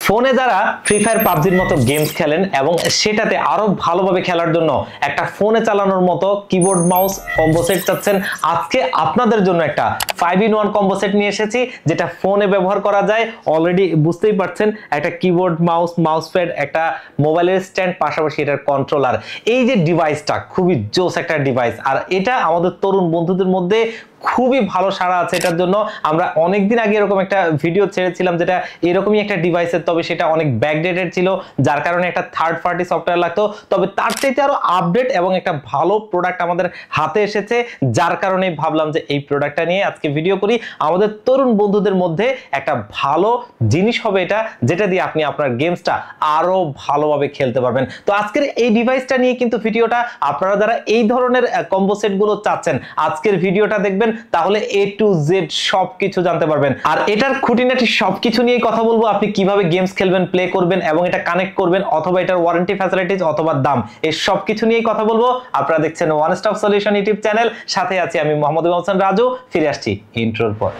ফোনে যারা free fire পাবজির মতো গেমস খেলেন এবং সেটাতে আরো ভালোভাবে খেলার জন্য একটা ফোনে চালানোর মতো কিবোর্ড মাউস কম্বো সেট চাচ্ছেন, আজকে আপনাদের জন্য একটা 5-in-1 কম্বো সেট নিয়ে এসেছি যেটা ফোনে ব্যবহার করা যায়। অলরেডি বুঝতেই পারছেন, একটা কিবোর্ড মাউস প্যাড, একটা মোবাইলের স্ট্যান্ড, পাশাপাশি এটার কন্ট্রোলার। এই যে ডিভাইসটা খুবই জোস একটা ডিভাইস, আর এটা আমাদের তরুণ বন্ধুদের মধ্যে খুবই ভালো সাড়া আছে। এটার জন্য আমরা অনেকদিন আগে এরকম একটা ভিডিও ছেড়েছিলাম যেটা এরকমই একটা ডিভাইসের, তবে সেটা অনেক ব্যাকডেটেড ছিল, যার কারণে একটা থার্ড পার্টি সফটওয়্যার লাগতো। তবে তার চাইতে আরো আপডেট এবং একটা ভালো প্রোডাক্ট আমাদের হাতে এসেছে, যার কারণে ভাবলাম যে এই প্রোডাক্টটা নিয়ে আজকে ভিডিও করি। আমাদের তরুণ বন্ধুদের মধ্যে একটা ভালো জিনিস হবে এটা, যেটা দিয়ে আপনি আপনার গেমসটা আরো ভালোভাবে খেলতে পারবেন। তো আজকের এই ডিভাইসটা নিয়ে কিন্তু ভিডিওটা, আপনারা যারা এই ধরনের কম্বো সেট গুলো চাচ্ছেন আজকের ভিডিওটা দেখবেন, তাহলে A to Z সবকিছু জানতে পারবেন। আর এটার খুঁটিনাটি সবকিছু নিয়ে কথা বলবো, আপনি কিভাবে গেমস খেলবেন, প্লে করবেন এবং এটা কানেক্ট করবেন, অথবা এটার ওয়ারেন্টি ফ্যাসিলিটিস অথবা দাম, এই সবকিছু নিয়েই কথা বলবো। আপনারা দেখছেন one stop solution YouTube channel, সাথে আছি আমি মোহাম্মদ হোসেন রাজু। ফিরে আসছি ইন্ট্রোর পর।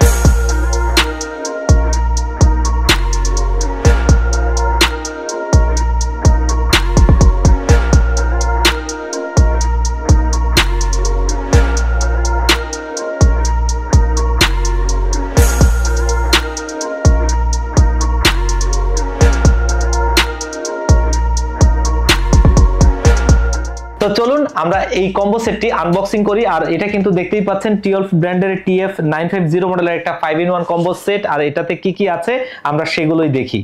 তো চলুন আমরা এই কম্বো সেটটি আনবক্সিং করি। আর এটা কিন্তু দেখতেই পাচ্ছেন টিওলফ ব্র্যান্ডের TF950 মডেলের একটা 5-in-1 কম্বো সেট। আর এটাতে কি কি আছে আমরা সেগুলোই দেখি।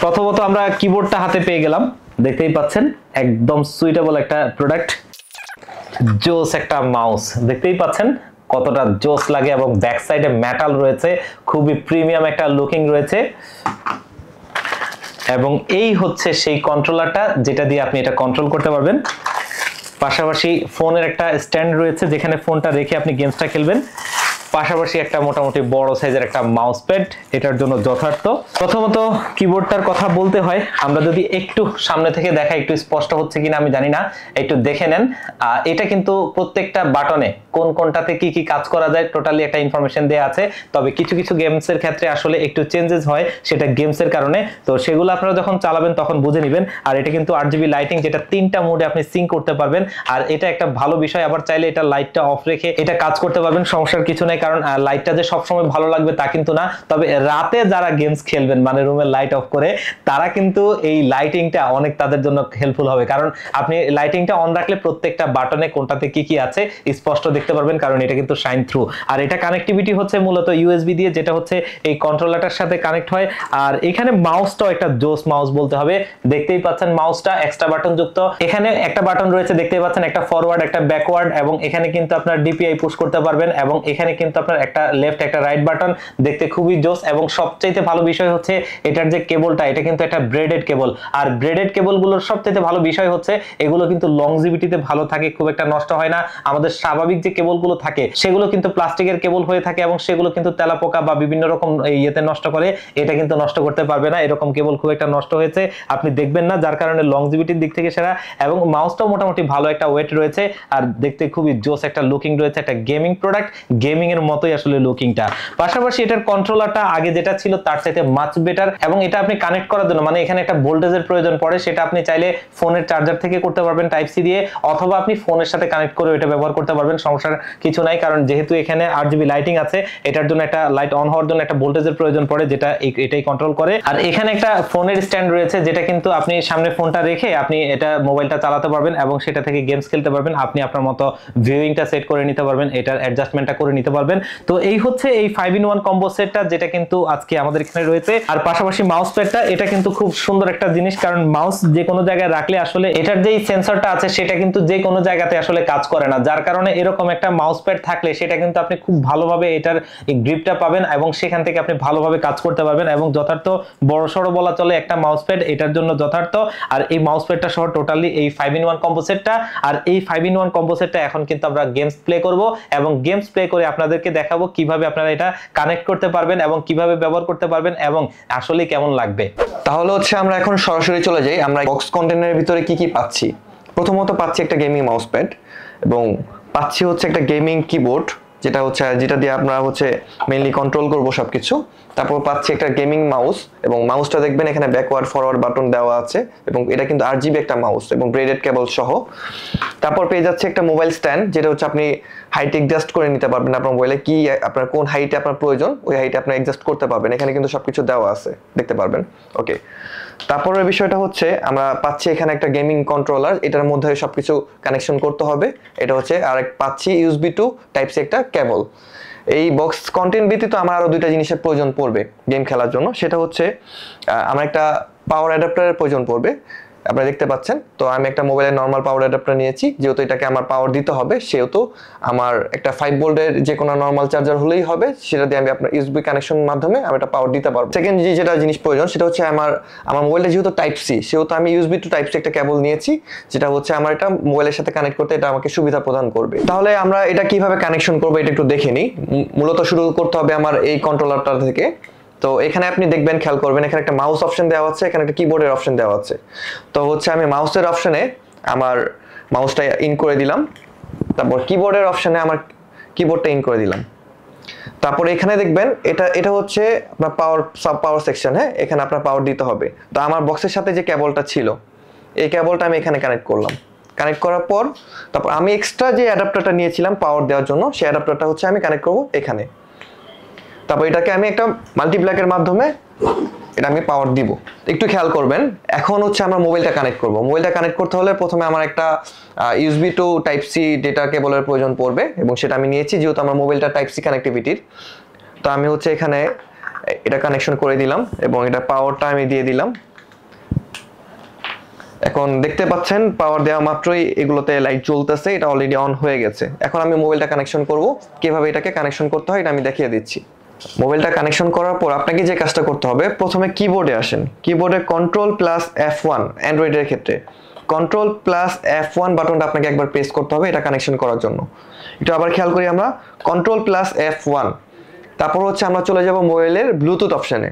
প্রথমত আমরা কিবোর্ডটা হাতে পেয়ে গেলাম, দেখতেই পাচ্ছেন একদম সুইটেবল একটা প্রোডাক্ট। জোস একটা মাউস, দেখতেই পাচ্ছেন কতটা জোস লাগে, এবং ব্যাক সাইডে মেটাল রয়েছে, খুবই প্রিমিয়াম একটা লুকিং রয়েছে। এবং এই হচ্ছে সেই কন্ট্রোলারটা যেটা দিয়ে আপনি এটা কন্ট্রোল করতে পারবেন। পাশাপাশি ফোনের একটা স্ট্যান্ড রয়েছে যেখানে ফোনটা রেখে আপনি গেমসটা খেলবেন। পাশাপাশি একটা মোটামুটি বড় সাইজের একটা মাউস প্যাড এটার জন্য যথার্থ। প্রথমত কিবোর্ডটার কথা বলতে হয়, আমরা যদি একটু সামনে থেকে দেখা, একটু স্পষ্ট হচ্ছে কিনা আমি জানি না, একটু দেখে নেন। এটা কিন্তু প্রত্যেকটা বাটনে কোন কোনটাতে কি কি কাজ করা যায় টোটালি একটা ইনফরমেশন দেয়া আছে। তবে কিছু কিছু গেমসের ক্ষেত্রে আসলে একটু চেঞ্জেস হয়, সেটা গেমসের কারণে, তো সেগুলো আপনারা যখন চালাবেন তখন বুঝে নেবেন। আর এটা কিন্তু 8GB লাইটিং, যেটা 3টা মোডে আপনি সিঙ্ক করতে পারবেন। আর এটা একটা ভালো বিষয়, আবার চাইলে এটা লাইটটা অফ রেখে এটা কাজ করতে পারবেন, সমস্যার কিছু নাই। কারণ লাইটটা যে সবসময় ভালো লাগবে তা কিন্তু না। তবে রাতে যারা গেমস খেলবেন, মানে রুমের লাইট অফ করে, তারা কিন্তু এই লাইটিংটা অনেক তাদের জন্য হেল্পফুল হবে। কারণ আপনি লাইটিংটা অন রাখলে প্রত্যেকটা বাটনে কোনটাতে কি কি আছে স্পষ্ট দেখতে পারবেন, কারণ এটা কিন্তু শাইন থ্রু। আর এটা কানেক্টিভিটি হচ্ছে মূলত USB দিয়ে, যেটা হচ্ছে এই কন্ট্রোলারটার সাথে কানেক্ট হয়। আর এখানে মাউসটাও একটা জোস মাউস বলতে হবে, দেখতেই পাচ্ছেন মাউসটা এক্সট্রা বাটন যুক্ত। এখানে একটা বাটন রয়েছে দেখতেই পাচ্ছেন, একটা ফরওয়ার্ড একটা ব্যাকওয়ার্ড, এবং এখানে কিন্তু আপনার DPI পুশ করতে পারবেন, এবং এখানে কিন্তু আপনার একটা লেফট একটা রাইট বাটন, দেখতে খুবই জোস। এবং সবচেয়ে ভালো বিষয় হচ্ছে এটার যে কেবলটা, এটা কিন্তু একটা ব্রেডেড কেবল। আর ব্রেডেড কেবলগুলোর সবচেয়ে ভালো বিষয় হচ্ছে এগুলো কিন্তু লংজিভিটিতে ভালো থাকে, খুব একটা নষ্ট হয় না। আমাদের স্বাভাবিক যে কেবলগুলো থাকে সেগুলো কিন্তু প্লাস্টিকের কেবল হয়ে থাকে, এবং সেগুলো কিন্তু তেলাপোকা বা বিভিন্ন রকম ইয়েতে নষ্ট করে, এটা কিন্তু নষ্ট করতে পারবে না। এরকম কেবল খুব একটা নষ্ট হয়েছে আপনি দেখবেন না, যার কারণে লংজিভিটির দিক থেকে সেরা। এবং মাউসটাও মোটামুটি ভালো একটা ওয়েট রয়েছে, আর দেখতে খুবই জোস একটা লুকিং রয়েছে। একটা গেমিং প্রোডাক্ট, গেমিং এর মতোই আসলে লুকিংটা। পাশাপাশি এটার কন্ট্রোলারটা আগে যেটা ছিল তার চাইতে মাচ বেটার, এবং এটা আপনি কানেক্ট করার জন্য, মানে এখানে একটা ভোল্টেজের প্রয়োজন পড়ে, সেটা আপনি চাইলে ফোনের চার্জার থেকে করতে পারবেন টাইপ সি দিয়ে, অথবা আপনি ফোনের সাথে কানেক্ট করে এটা ব্যবহার করতে পারবেন, সমস্যার কিছু নাই। কারণ যেহেতু এখানে 8GB লাইটিং আছে, এটার জন্য একটা লাইট অন হওয়ার জন্য একটা ভোল্টেজের প্রয়োজন পড়ে, যেটা এটাই কন্ট্রোল করে। আর এখানে একটা ফোনের স্ট্যান্ড রয়েছে, যেটা কিন্তু আপনি সামনে ফোনটা রেখে আপনি এটা মোবাইলটা চালাতে পারবেন এবং সেটা থেকে গেমস খেলতে পারবেন। আপনি আপনার মতো ভিউইংটা সেট করে নিতে পারবেন, এটার অ্যাডজাস্টমেন্টটা করে নিতে পারবেন। তো এই হচ্ছে এই 5-in-1 কম্বো সেটটা, যেটা কিন্তু আজকে আমাদের এখানে রয়েছে। আর পাশাপাশি মাউস প্যাডটা, এটা কিন্তু খুব সুন্দর একটা জিনিস, কারণ মাউস যে কোনো জায়গায় রাখলে আসলে এটার যেই সেন্সরটা আছে সেটা কিন্তু যে কোনো জায়গাতে আসলে কাজ করে না, যার কারণে এরকম একটা মাউস প্যাড থাকলে সেটা কিন্তু আপনি খুব ভালোভাবে এটার গ্রিপটা পাবেন, এবং সেখান থেকে আপনি ভালোভাবে কাজ করতে পারবেন। এবং যথার্থ বড়সড় বলা চলে একটা মাউস প্যাড এটার জন্য যথার্থ। আর এই মাউস প্যাডটা সহ টোটালি এই 5-in-1 কম্বো সেটটা। আর এই 5-in-1 কম্বো সেটটা এখন কিন্তু আমরা গেমস প্লে করব, এবং গেমস প্লে করে আপনাদেরকে দেখাবো কিভাবে আপনারা এটা কানেক্ট করতে পারবেন এবং কিভাবে ব্যবহার করতে পারবেন এবং আসলে কেমন লাগবে। তাহলে হচ্ছে আমরা এখন সরাসরি চলে যাই, আমরা বক্স কন্টেনারের ভিতরে কি কি পাচ্ছি। প্রথমত পাচ্ছি একটা গেমিং মাউস প্যাড, এবং পাচ্ছি হচ্ছে একটা গেমিং কিবোর্ড, যেটা দিয়ে আমরা মেইনলি কন্ট্রোল করব সবকিছু। তারপর পাচ্ছি একটা গেমিং মাউস, এবং মাউসটা দেখবেন এখানে ব্যাকওয়ার্ড ফরওয়ার্ড বাটন দেওয়া আছে, এবং এটা কিন্তু RGB একটা মাউস এবং ব্রেডেড কেবল সহ। তারপর পেয়ে যাচ্ছে একটা মোবাইল স্ট্যান্ড, যেটা আপনি হাইট অ্যাডজাস্ট করে নিতে পারবেন আপনার মোবাইলে, কি আপনার কোন হাইটে আপনার প্রয়োজন ওই হাইটে আপনি অ্যাডজাস্ট করতে পারবেন। এখানে কিন্তু সবকিছু দেওয়া আছে, দেখতে পারবেন। ওকে, তারপরের বিষয়টা আমরা পাচ্ছি এখানে একটা গেমিং কন্ট্রোলার, এটার মধ্যে সবকিছু কানেকশন করতে হবে। এটা আর পাচ্ছি USB টু টাইপ সি একটা কেবল। এই বক্স কন্টেন্ট ব্যতীত আমার আরো দুইটা জিনিসের প্রয়োজন পড়বে গেম খেলার জন্য, সেটা আমার একটা পাওয়ার অ্যাডাপ্টারের প্রয়োজন পড়বে। আপনারা দেখতে পাচ্ছেন, তো আমি একটা মোবাইলের নর্মাল পাওয়ার অ্যাডাপ্টার নিয়েছি, যেহেতু এটাকে আমার পাওয়ার দিতে হবে, সেহেতু আমার একটা 5 ভোল্টের যে কোনো নর্মাল চার্জার হলেই হবে, সেটা দিয়ে আমি আপনার USB কানেকশন মাধ্যমে আমি এটা পাওয়ার দিতে পারবো। সেকেন্ড যেটা জিনিস প্রয়োজন সেটা আমার মোবাইলটা যেহেতু টাইপ সি, সেহেতু আমি USB টু টাইপ সি একটা কেবল নিয়েছি, যেটা আমার এটা মোবাইলের সাথে কানেক্ট করতে এটা আমাকে সুবিধা প্রদান করবে। তাহলে আমরা এটা কিভাবে কানেকশন করবো এটা একটু দেখে নিই। মূলত শুরু করতে হবে আমার এই কন্ট্রোলারটা থেকে। তো এখানে আপনি দেখবেন, খেয়াল করবেন, এখানে একটা মাউস অপশন দেওয়া আছে, এখানে একটা কিবোর্ডের অপশন দেওয়া আছে। তো আমি মাউসের অপশনে আমার মাউসটা ইন করে দিলাম, তারপর কিবোর্ডের অপশনে আমার কিবোর্ডটা ইন করে দিলাম। তারপর এখানে দেখবেন এটা আপনার পাওয়ার সেকশন। হ্যাঁ, এখানে আপনার পাওয়ার দিতে হবে। তো আমার বক্সের সাথে যে কেবলটা ছিল, এই কেবলটা আমি এখানে কানেক্ট করলাম। কানেক্ট করার পর তারপর আমি এক্সট্রা যে অ্যাডাপ্টারটা নিয়েছিলাম পাওয়ার দেওয়ার জন্য, সেই অ্যাডাপ্টারটা আমি কানেক্ট করব এখানে। তারপর এটাকে আমি একটা মাল্টিপ্লাগের মাধ্যমে এটা আমি পাওয়ার দিব। একটু খেয়াল করবেন, এখন আমরা মোবাইলটা কানেক্ট করব। মোবাইলটা কানেক্ট করতে হলে প্রথমে আমার একটা USB to type C data কেবলের প্রয়োজন পড়বে, এবং সেটা আমি নিয়েছি যেহেতু আমার মোবাইলটা টাইপ সি কানেক্টিভিটির। তো আমি এখানে এটা কানেকশন করে দিলাম, এবং এটা পাওয়ারটা আমি দিয়ে দিলাম। এখন দেখতে পাচ্ছেন পাওয়ার দেওয়া মাত্রই এগুলোতে লাইট জ্বলতেছে, এটা অলরেডি অন হয়ে গেছে। এখন আমি মোবাইলটা কানেকশন করব। কিভাবে এটাকে কানেকশন করতে হয় এটা আমি দেখিয়ে দিচ্ছি। মোবাইলটা কানেকশন করার পর আপনাকে যে কাজটা করতে হবে, প্রথমে কিবোর্ডে আসেন। কিবোর্ডে Ctrl+F1 অ্যান্ড্রয়েডের ক্ষেত্রে Ctrl+F1 বাটনটা আপনাকে একবার প্রেস করতে হবে এটা কানেকশন করার জন্য। একটু আবার খেয়াল করি, আমরা Ctrl+F1, তারপর আমরা চলে যাব মোবাইলের ব্লুটুথ অপশনে।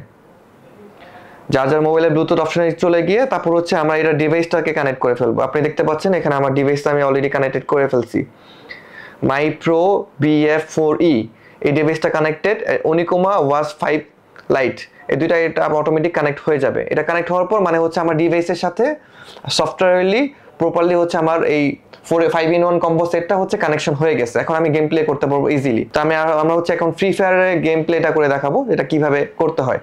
যার মোবাইলের ব্লুটুথ অপশনে চলে গিয়ে তারপর আমরা এটা ডিভাইসটাকে কানেক্ট করে ফেলবো। আপনি দেখতে পাচ্ছেন এখানে আমার ডিভাইসটা আমি অলরেডি কানেক্টেড করে ফেলছি। মাইপ্রো BF4E এই ডিভাইসটা কানেক্টেড। Onecoma ওয়াজ 5 লাইট, এই দুইটা এটা অটোমেটিক কানেক্ট হয়ে যাবে। এটা কানেক্ট হওয়ার পর আমার ডিভাইসের সাথে সফটওয়্যারলি প্রপারলি আমার এই 5-in-1 কম্বো সেটটা কানেকশন হয়ে গেছে। এখন আমি গেম প্লে করতে পারবো ইজিলি। তো আমরা এখন ফ্রি ফায়ারের গেম প্লেটা করে দেখাবো এটা কিভাবে করতে হয়।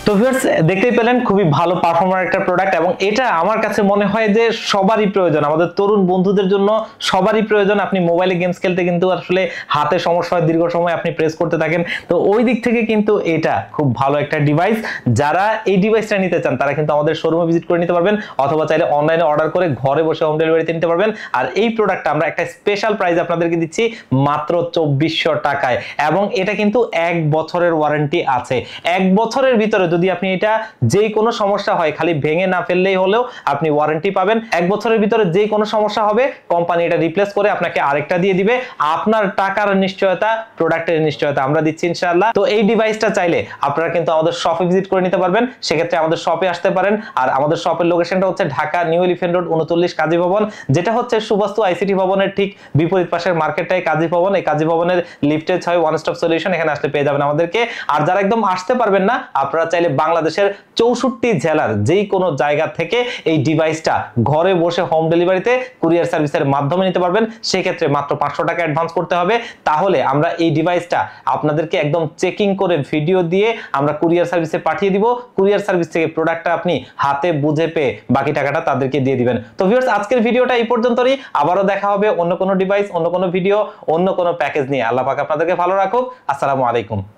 তো ভিউয়ার্স, দেখতেই পেলেন খুবই ভালো পারফর্মার একটা প্রোডাক্ট, এবং এটা আমার কাছে মনে হয় যে সবারই প্রয়োজন, আমাদের তরুণ বন্ধুদের জন্য সবারই প্রয়োজন। আপনি মোবাইলে গেমস খেলতে কিন্তু আসলে হাতে সমস্যা হয়, দীর্ঘ সময় আপনি প্রেস করতে থাকেন। তো ওই দিক থেকে কিন্তু এটা খুব ভালো একটা ডিভাইস। যারা এই ডিভাইসটা নিতে চান তারা কিন্তু আমাদের শোরুমে ভিজিট করে নিতে পারবেন, অথবা চাইলে অনলাইনে অর্ডার করে ঘরে বসে হোম ডেলিভারিতে নিতে পারবেন। আর এই প্রোডাক্টটা আমরা একটা স্পেশাল প্রাইস আপনাদেরকে দিচ্ছি মাত্র 2400 টাকায়, এবং এটা কিন্তু 1 বছরের ওয়ারেন্টি আছে। 1 বছরের ভিতরে যদি আপনি এটা যে কোনো সমস্যা হয়, খালি ভেঙে না ফেললেই হলেও আপনি ওয়ারেন্টি পাবেন। 1 বছরের ভিতরে যে কোনো সমস্যা হবে কোম্পানি এটা রিপ্লেস করে আপনাকে আরেকটা দিয়ে দিবে। আপনার টাকার নিশ্চয়তা, প্রোডাক্টের নিশ্চয়তা আমরা দিচ্ছি ইনশাআল্লাহ। তো এই ডিভাইসটা চাইলে আপনারা কিন্তু আমাদের শপে ভিজিট করে নিতে পারবেন। সেক্ষেত্রে আমাদের শপে আসতে পারেন। আর আমাদের শপের লোকেশনটা ঢাকা নিউ এলিফ্যান্ট রোড 39 কাজী ভবন, যেটা সুবাস্তু ICT ভবনের ঠিক বিপরীত পাশের মার্কেটটাই কাজী ভবন। এই কাজী ভবনের লিফটে 6 ওয়ান স্টপ সলিউশন, এখানে আসলে পেয়ে যাবেন আমাদেরকে। আর যারা একদম আসতে পারবেন না, আপনারা চাইলে বাংলাদেশের 64 জেলার যেই কোনো জায়গা থেকে এই ডিভাইসটা ঘরে বসে হোম ডেলিভারিতে কুরিয়ার সার্ভিসের মাধ্যমে নিতে পারবেন। সেক্ষেত্রে মাত্র 500 টাকা অ্যাডভান্স করতে হবে। তাহলে আমরা এই ডিভাইসটা আপনাদেরকে একদম চেকিং করে ভিডিও দিয়ে আমরা কুরিয়ার সার্ভিসে পাঠিয়ে দিব। কুরিয়ার সার্ভিস থেকে প্রোডাক্টটা আপনি হাতে বুঝে পেয়ে বাকি টাকাটা তাদেরকে দিয়ে দিবেন। তো ভিউয়ার্স, আজকের ভিডিওটা এই পর্যন্তই। আবারও দেখা হবে অন্য কোনো ডিভাইস, অন্য কোনো ভিডিও, অন্য কোনো প্যাকেজ নিয়ে। আল্লাহ পাক আপনাদেরকে ভালো রাখুক। আসসালামু আলাইকুম।